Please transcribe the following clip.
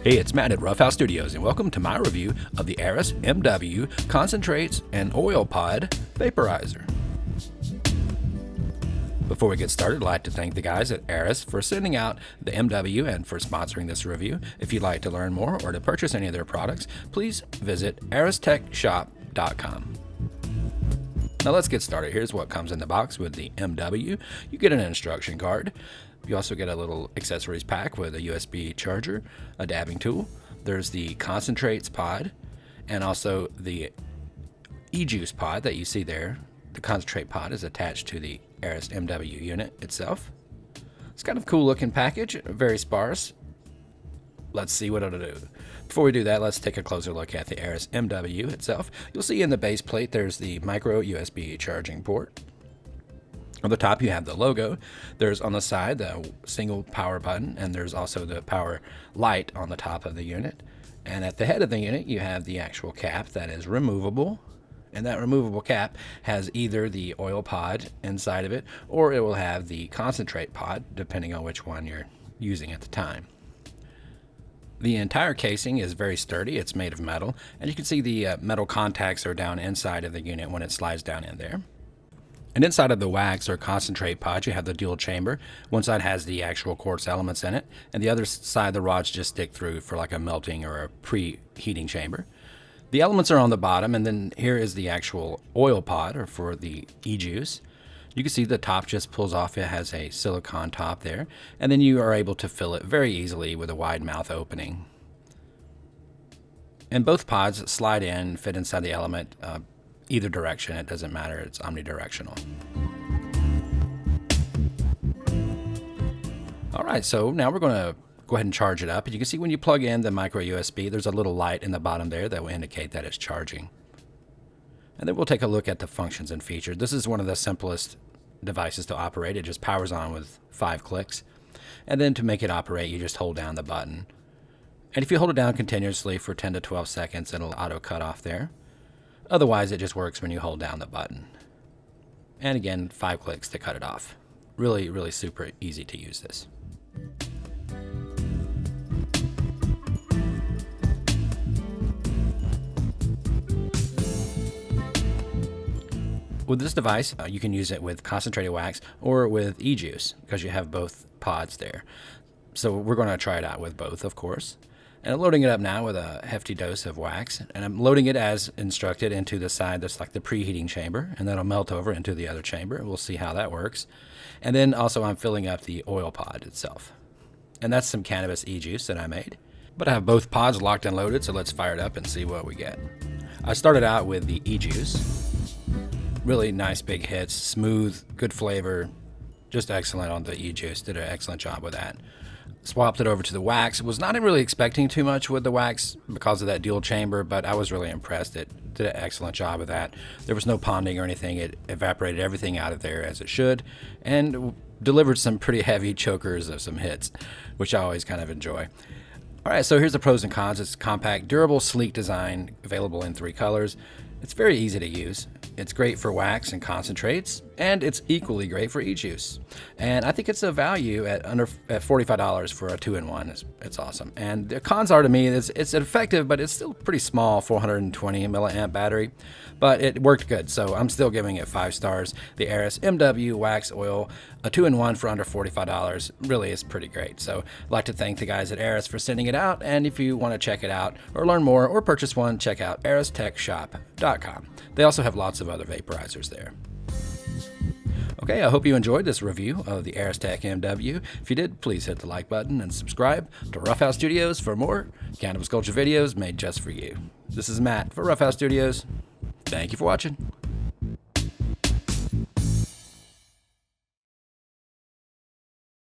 Hey, it's Matt at RuffHouse Studios, and welcome to my review of the Airis MW Concentrates and Oil Pod Vaporizer. Before we get started, I'd like to thank the guys at Airis for sending out the MW and for sponsoring this review. If you'd like to learn more or to purchase any of their products, please visit airistechshop.com. Now let's get started. Here's what comes in the box with the MW. You get an instruction card. You also get a little accessories pack with a USB charger, a dabbing tool. There's the concentrates pod and also the e-juice pod that you see there. The concentrate pod is attached to the Airis MW unit itself. It's kind of a cool looking package, very sparse. Let's see what it'll do. Before we do that, let's take a closer look at the Airis MW itself. You'll see in the base plate there's the micro USB charging port. On the top you have the logo. There's on the side the single power button, and there's also the power light on the top of the unit. And at the head of the unit you have the actual cap that is removable. And that removable cap has either the oil pod inside of it, or it will have the concentrate pod, depending on which one you're using at the time. The entire casing is very sturdy. It's made of metal, and you can see the metal contacts are down inside of the unit when it slides down in there. And inside of the wax or concentrate pod, you have the dual chamber. One side has the actual quartz elements in it, and the other side the rods just stick through for like a melting or a preheating chamber. The elements are on the bottom, and then here is the actual oil pod, or for the e-juice. You can see the top just pulls off. It has a silicone top there, and then you are able to fill it very easily with a wide mouth opening. And both pods slide in, fit inside the element, either direction. It doesn't matter. It's omnidirectional. All right, so now we're going to go ahead and charge it up. You can see when you plug in the micro USB, there's a little light in the bottom there that will indicate that it's charging. And then we'll take a look at the functions and features. This is one of the simplest devices to operate. It just powers on with 5 clicks. And then to make it operate, you just hold down the button. And if you hold it down continuously for 10 to 12 seconds, it'll auto cut off there. Otherwise, it just works when you hold down the button. And again, 5 clicks to cut it off. Really, really super easy to use this. With this device, you can use it with concentrated wax or with e-juice because you have both pods there. So we're going to try it out with both, of course. And I'm loading it up now with a hefty dose of wax, and I'm loading it as instructed into the side that's like the preheating chamber, and that'll melt over into the other chamber. We'll see how that works. And then also I'm filling up the oil pod itself. And that's some cannabis e-juice that I made. But I have both pods locked and loaded, so let's fire it up and see what we get. I started out with the e-juice. Really nice big hits, smooth, good flavor, just excellent on the e-juice. Did an excellent job with that. Swapped it over to the wax. Was not really expecting too much with the wax because of that dual chamber, but I was really impressed. It did an excellent job of that. There was no ponding or anything. It evaporated everything out of there as it should, and delivered some pretty heavy chokers of some hits, which I always kind of enjoy. All right, so here's the pros and cons. It's compact, durable, sleek design, available in 3 colors. It's very easy to use. It's great for wax and concentrates, and it's equally great for e-juice. And I think it's a value at $45 for a 2-in-1. It's awesome. And the cons are, to me, it's effective, but it's still pretty small, 420 milliamp battery. But it worked good, so I'm still giving it 5 stars. The Airis MW Wax Oil, a 2-in-1 for under $45, really is pretty great. So I'd like to thank the guys at Airis for sending it out. And if you want to check it out or learn more or purchase one, check out airistechshop.com. They also have lots of other vaporizers there. Okay, I hope you enjoyed this review of the Airis Tech MW. If you did, please hit the like button and subscribe to RuffHouse Studios for more cannabis culture videos made just for you. This is Matt for RuffHouse Studios. Thank you for watching.